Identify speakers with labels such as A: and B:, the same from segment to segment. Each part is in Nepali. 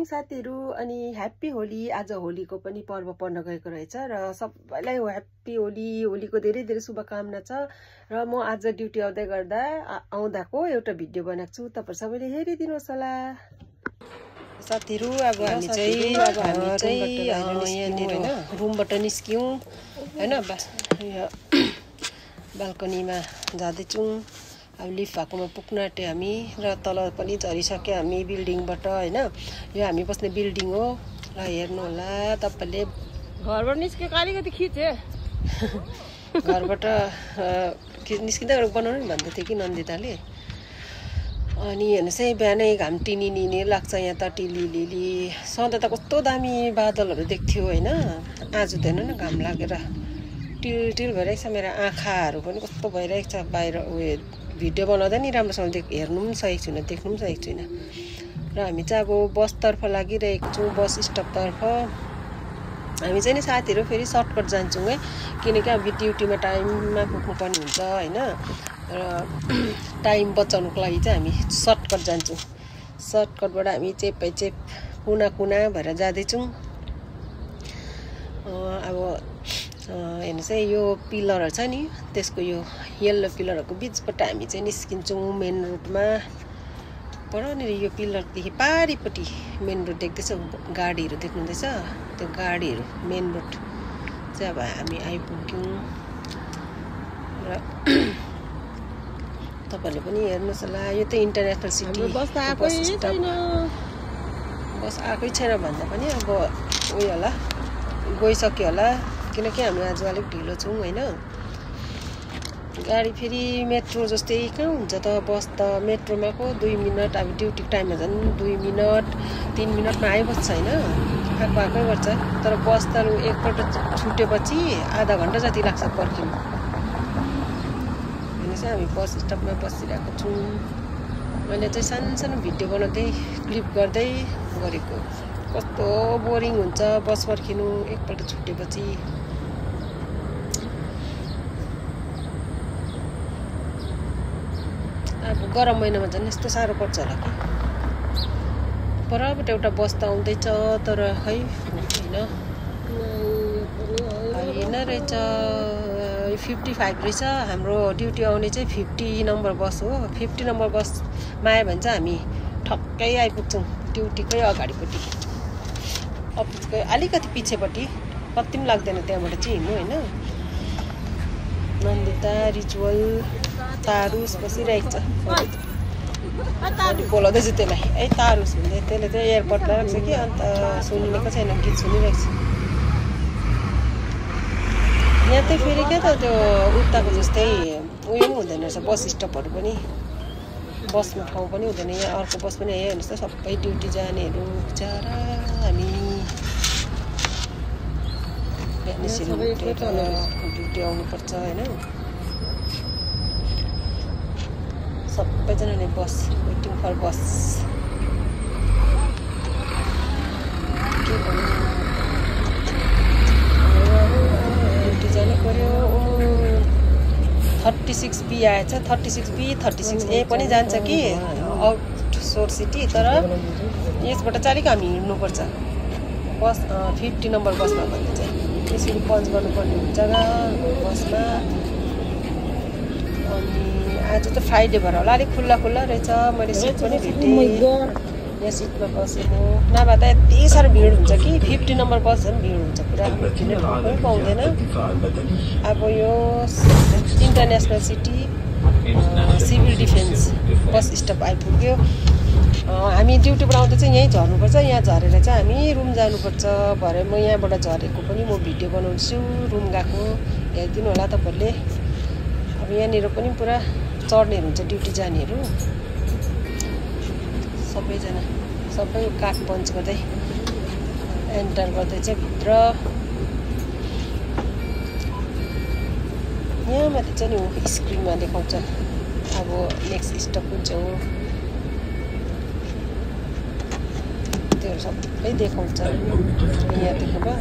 A: साथीहरु अनि ह्याप्पी होली। आज होलीको पनि पर्व पर्न गएको रहेछ र सबैलाई ह्याप्पी होली, होलीको धेरै धेरै शुभकामना छ। र म आज ड्युटी आउँदाको एउटा भिडियो बनाएको छु, तपाईहरु सबैले हेरिदिनुहोस् होला। साथीहरु अब हामी चाहिँ यहाँनिर रुमबाट निस्क्यौं हैन, बाल्कनीमा जाँदैछौँ। अब लिफ्ट भएकोमा पुग्न आँट्यो हामी र तल पनि झरिसक्यो हामी बिल्डिङबाट हैन। यो हामी बस्ने बिल्डिङ हो र हेर्नु होला तपाईले।
B: घरबाट निस्केको अलिकति खिचे
A: घरबाट निस्किँदा बनाउनु नि भन्दै थियो कि नन्दिताले। अनि हेर्नुहोस् है, बिहानै घाम टिनिनी लाग्छ यहाँ त टिलिलिली। सधैँ त कस्तो दामी बादलहरू देख्थ्यो हैन, आज त हेर्नु न घाम लागेर टिल भइरहेको छ। मेरो आँखाहरू पनि कस्तो भइरहेको छ, बाहिर उयो भिडियो बनाउँदा नि राम्रोसँग हेर्नु पनि सकेको छुइनँ, देख्नु पनि सकेको छुइनँ। र हामी चाहिँ अब बसतर्फ लागिरहेको छौँ, बस स्टपतर्फ। हामी चाहिँ नि साथीहरू फेरि सर्टकट जान्छौँ है, किनकि अब ड्युटीमा टाइममा पुग्नुपर्ने हुन्छ हैन। र टाइम बचाउनुको लागि चाहिँ हामी सर्टकट जान्छौँ। सर्टकटबाट हामी चेप कुना भएर जाँदैछौँ। अब हेर्नुहोस् है, यो पिलरहरू छ नि, त्यसको यो येल्लो पिलरहरूको बिचबाट हामी चाहिँ निस्किन्छौँ मेन रोडमा। परनिर यो पिलरदेखि पारिपट्टि मेन रोड देख्दैछ, गाडीहरू देख्नुहुँदैछ, त्यो गाडीहरू मेन रोड चाहिँ अब हामी आइपुग्यौँ। र तपाईहरुले पनि हेर्नुहोस् होला, यो त इन्टरनेसनल सिटी बस आएकै छैन भन्दा पनि अब उयो होला, गइसक्यो होला, किनकि हामी आज अलिक ढिलो छौँ हैन। गाडी फेरि मेट्रो जस्तै कहाँ हुन्छ त, बस त मेट्रोमा को 2 मिनट, अब ड्युटी टाइममा झन् 2 मिनट 3 मिनटमा आइबस्छ हैन, आएकै गर्छ। तर बस त एकपल्ट छुटेपछि आधा घन्टा जति लाग्छ पर्खिनु। हेर्नुहोस् हामी बस स्टपमा बसिरहेको छौँ। मैले चाहिँ सानो भिडियो बनाउँदै क्लिप गर्दै गरेको। कस्तो बोरिङ हुन्छ बस पर्खिनु एकपल्ट छुटेपछि। अब गरम महिनामा झन् यस्तो साह्रो पर्छ होला कि। परबाट एउटा बस त आउँदैछ, तर खै होइन रहेछ, 55 रहेछ। हाम्रो ड्युटी आउने चाहिँ 50 नम्बर बस हो। 50 नम्बर बसमा आयो भने चाहिँ हामी ठक्कै आइपुग्छौँ ड्युटीकै अगाडिपट्टि, अफिसकै अलिकति पछिपट्टि। कति पनि लाग्दैन त्यहाँबाट चाहिँ हिँड्नु होइन। नन्दिता, रिचुअल, तारुस बसिरहेको छ। बोलाउँदैछु त्यसलाई, ए तारुस भन्दै। त्यसले चाहिँ एयरपोर्ट लगाएको छ कि, अन्त सुनिएको छैन, गीत सुनिरहेको छ। यहाँ चाहिँ फेरि क्या त त्यो उताको जस्तै उयो पनि हुँदैन रहेछ, बस स्टपहरू पनि, बसमा ठाउँ पनि हुँदैन। यहाँ अर्को बस पनि आयो हेर्नुहोस् त, सबै ड्युटी जानेहरू बिचारा। हामी ड्युटी आउनुपर्छ होइन। सबैजनाले बस वेटिङ फर बस। के भन्नु, ड्युटी जानु पर्यो। 36B आएछ, 36B 36A पनि जान्छ कि आउट सोर सिटी। तर यसबाट चाहिँ अलिक हामी हिँड्नुपर्छ बस 50 नम्बर बसमा भन्दा चाहिँ। त्यसरी पन्च गर्नुपर्ने हुन्छ बसमा। अनि आज त फ्राइडे भएर होला अलिक खुल्ला रहेछ। मैले सिट पनि भेटेँ, यहाँ सिटमा बसेँ म। नभए त यति साह्रो भिड हुन्छ कि 50 नम्बर बस झन् भिड हुन्छ पुरा, हिँड्ने ठाउँ पनि पाउँदैन। अब यो इन्टरनेसनल सिटी सिभिल डिफेन्स बस स्टप आइपुग्यो। हामी ड्युटीबाट आउँदा चाहिँ यहीँ झर्नुपर्छ। यहाँ झरेर चाहिँ हामी रुम जानुपर्छ। भरे म यहाँबाट झरेको पनि म भिडियो बनाउँछु, रुम गएको हेरिदिनु होला तपाईँहरूले। अब यहाँनिर पनि पुरा चढ्नेहरू हुन्छ, ड्युटी जानेहरू सबैजना। सबै काठ पन्च गर्दै एन्टर गर्दै चाहिँ भित्र। यहाँ माथि चाहिँ नि स्क्रिनमा देखाउँछ अब नेक्स्ट स्टप कुन चाहिँ हो, त्योहरू सबै देखाउँछ। यहाँ देखेको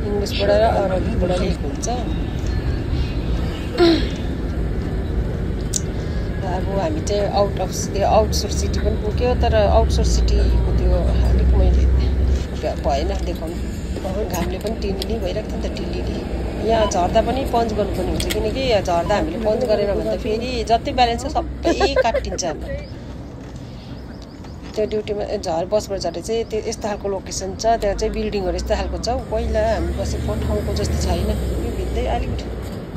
A: इङ्ग्लिसबाट र अरबीबाट लेखेको हुन्छ। अब हामी चाहिँ आउटसोर्स सिटी पनि पुग्यो। तर आउटसोर्स सिटीको त्यो अलिक मैले भएन देखाउनु घामले पनि टिलिली भइरहेको थियो नि त टिलिली यहाँ झर्दा पनि पन्च गर्नुपर्ने हुन्छ किनकि झर्दा हामीले पन्च गरेन भने त फेरि जति ब्यालेन्स छ सबै काटिन्छ हाम्रो त्यो ड्युटीमा बसबाट झरे चाहिँ त्यो यस्तो खालको लोकेसन छ त्यहाँ चाहिँ बिल्डिङहरू यस्तो खालको छ पहिला हामी बसेको ठाउँको जस्तो छैन यो भित्रै अलिक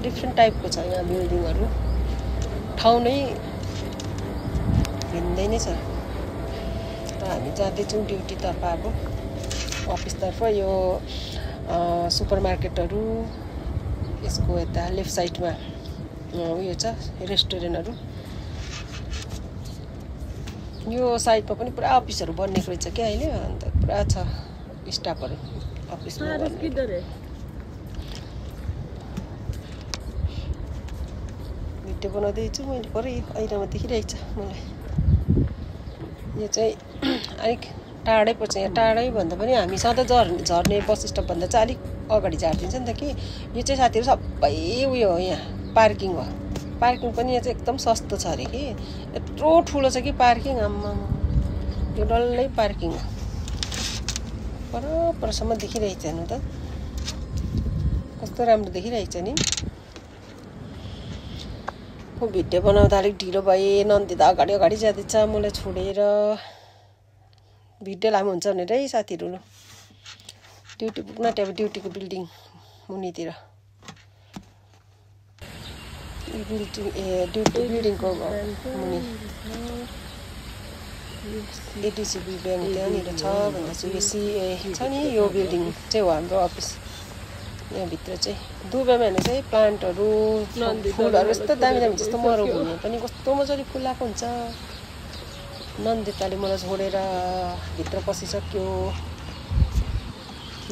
A: डिफ्रेन्ट टाइपको छ यहाँ बिल्डिङहरू ठाउँ नै भिन्दै नै छ र हामी जाँदैछौँ ड्युटीतर्फ अब अफिसतर्फ यो सुपर मार्केटहरू यसको यता लेफ्ट साइडमा उयो छ रेस्टुरेन्टहरू यो साइडमा पनि पुरा अफिसहरू बनिएको रहेछ क्या अहिले अन्त पुरा छ स्टाफहरू अफिसमा भिडियो बनाउँदैछु मैले पुरै ऐनामा देखिरहेको छ मलाई यो चाहिँ अलिक टाढै पर्छ यहाँ टाढै भन्दा पनि हामी सधैँ झर्ने बस स्टपभन्दा चाहिँ अलिक अगाडि झारिदिन्छ नि त कि यो चाहिँ साथीहरू सबै उयो हो यहाँ पार्किङ हो पार्किङ पनि यहाँ चाहिँ एकदम सस्तो छ अरे कि यत्रो ठुलो छ कि पार्किङ आम्मा यो डल्लै पार्किङ हो परसम्म देखिरहेको छ हेर्नु त कस्तो राम्रो देखिरहेको छ नि भिडियो बनाउँदा अलिक ढिलो भए नन्दी त अगाडि अगाडि जाँदैछ मलाई छोडेर भिडियो लामो हुन्छ भनेर है साथीहरू ड्युटी पुग्न त्यहाँ ड्युटीको बिल्डिङ मुनितिर ड्युटी बिल्डिङको मुनि एडिसिबी ब्याङ्क त्यहाँनिर छ भन्दैछु यो छ नि यो बिल्डिङ चाहिँ हो हाम्रो अफिस यहाँभित्र चाहिँ दुबईमा हेर्नु चाहिँ प्लान्टहरू फुलहरू यस्तो दामी दामी जस्तो मरुभूमि पनि कस्तो मजाले फुलाएको हुन्छ नन्दिताले मलाई छोडेर भित्र पसिसक्यो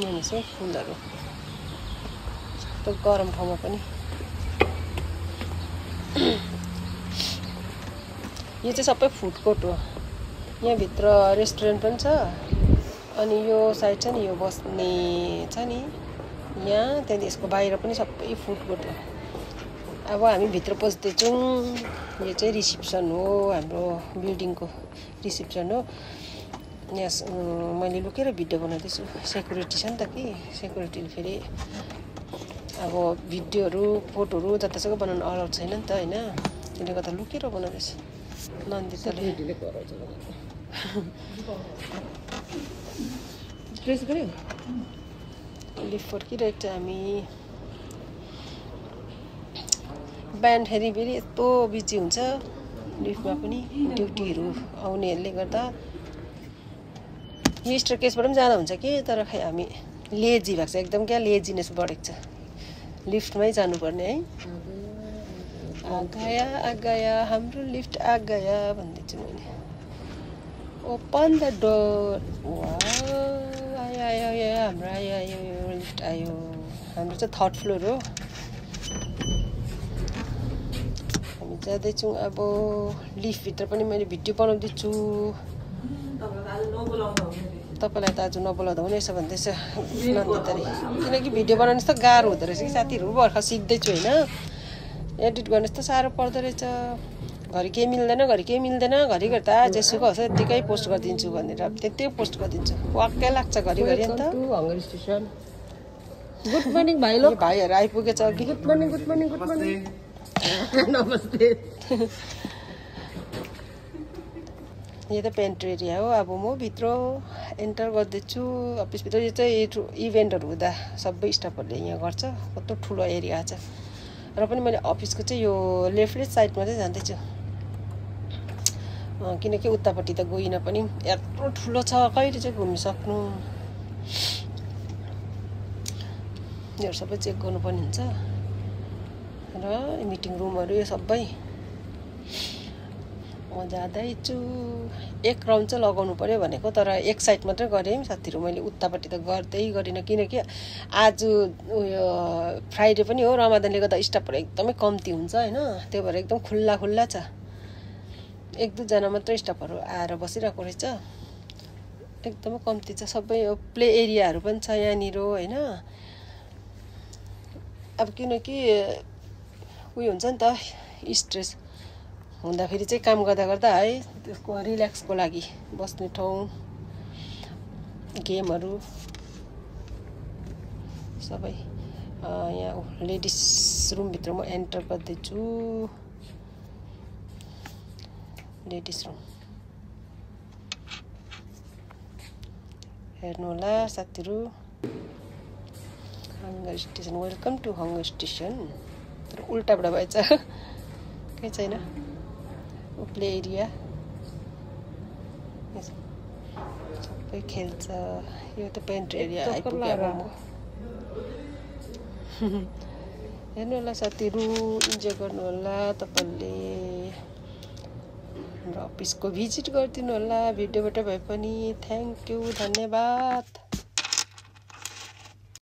A: यहाँ चाहिँ फुलहरू यस्तो गरम ठाउँमा पनि यो चाहिँ सबै फुड कोर्ट हो यहाँभित्र रेस्टुरेन्ट पनि छ अनि यो साइड छ नि यो बस्ने छ नि यहाँ त्यहाँदेखि यसको बाहिर पनि सबै फुड कोर्ट हो अब हामी भित्र पस्दैछौँ यो चाहिँ रिसिप्सन हो हाम्रो बिल्डिङको रिसिप्सन हो यहाँ मैले लुकेर भिडियो बनाउँदैछु सेक्युरिटी छ नि त कि सेक्युरिटीले फेरि अब भिडियोहरू फोटोहरू जतासुकै बनाउनु अलाउड छैन नि त होइन त्यसले गर्दा लुकेर बनाउँदैछ नन्दिताले प्रेस गऱ्यो लिफ्ट फर्किरहेको छ हामी बिहानखेरि फेरि यस्तो बिजी हुन्छ लिफ्टमा पनि ड्युटीहरू आउनेहरूले गर्दा यो स्टेयरकेसबाट पनि जाँदा हुन्छ कि तर खै हामी लेजी भएको छ एकदम क्या लेजिनेस बढेको छ लिफ्टमै जानुपर्ने है आगया हाम्रो लिफ्ट आगया भन्दैछु मैले ओपन द डोर आयो हाम्रो आयो लिफ्ट आयो हाम्रो चाहिँ 3rd फ्लोर हो हामी जाँदैछौँ अब लिफ्टभित्र पनि मैले भिडियो बनाउँदैछु तपाईँलाई त आज नबोलाउँदा हुनेछ भन्दैछ नन्दिताले किनकि भिडियो बनाउनु यस्तो गाह्रो हुँदो रहेछ कि साथीहरू भर्खर सिक्दैछु होइन एडिट गर्नु यस्तो साह्रो पर्दो रहेछ घरि केही मिल्दैन घरि केही मिल्दैन घरिघरि त जेसुकै होस् यत्तिकै पोस्ट गरिदिन्छु भनेर त्यत्तिकै पोस्ट गरिदिन्छु वाक्कै लाग्छ घरिघरि अन्त
B: हङ्गर स्टेसन गुड मर्निङ भाइ लोग
A: भाइहरू आइपुगेछ अघि
B: गुड मर्निङ नमस्ते
A: यो त पेन्ट्री एरिया हो अब म भित्र एन्टर गर्दैछु अफिसभित्र यो चाहिँ इभेन्टहरू हुँदा सबै स्टाफहरूले यहाँ गर्छ कस्तो ठुलो एरिया छ र पनि मैले अफिसको चाहिँ यो लेफ्ट साइडमा चाहिँ जाँदैछु किनकि उतापट्टि त गइनँ पनि यत्रो ठुलो छ कहिले चाहिँ घुमिसक्नु यो सबै चेक गर्नुपर्ने हुन्छ र मिटिङ रुमहरू यो सबै म जाँदैछु एक राउन्ड चाहिँ लगाउनु पर्यो भनेको तर एक साइड मात्रै गरेँ साथीहरू मैले उतापट्टि त गर्दै गरिनँ किनकि आज उयो फ्राइडे पनि हो रमादानले गर्दा स्टाफहरू एकदमै कम्ती हुन्छ होइन त्यही भएर एकदम खुल्ला खुल्ला छ 1-2 जना मात्रै स्टाफहरू आएर बसिरहेको रहेछ एकदमै कम्ती छ सबै यो प्ले एरियाहरू पनि छ यहाँनिर होइन अब किनकि उयो हुन्छ नि त स्ट्रेस हुँदाखेरि चाहिँ काम गर्दा गर्दा है त्यसको रिल्याक्सको लागि बस्ने ठाउँ गेमहरू सबै यहाँ लेडिज रुमभित्र म एन्टर गर्दैछु लेडिज रुम हेर्नु होला साथीहरु hunger station welcome to hunger station तर उल्टाबाट भएछ केही छैन प्ले एरिया सबै खेल्छ यो त पेन्ट एरिया आइपुग्यो अब म हेर्नु होला साथीहरु इन्जोय गर्नु होला तपाईले हाम्रो अफिसको भिजिट गरिदिनु होला भिडियोबाट भए पनि थ्यांक यू धन्यवाद।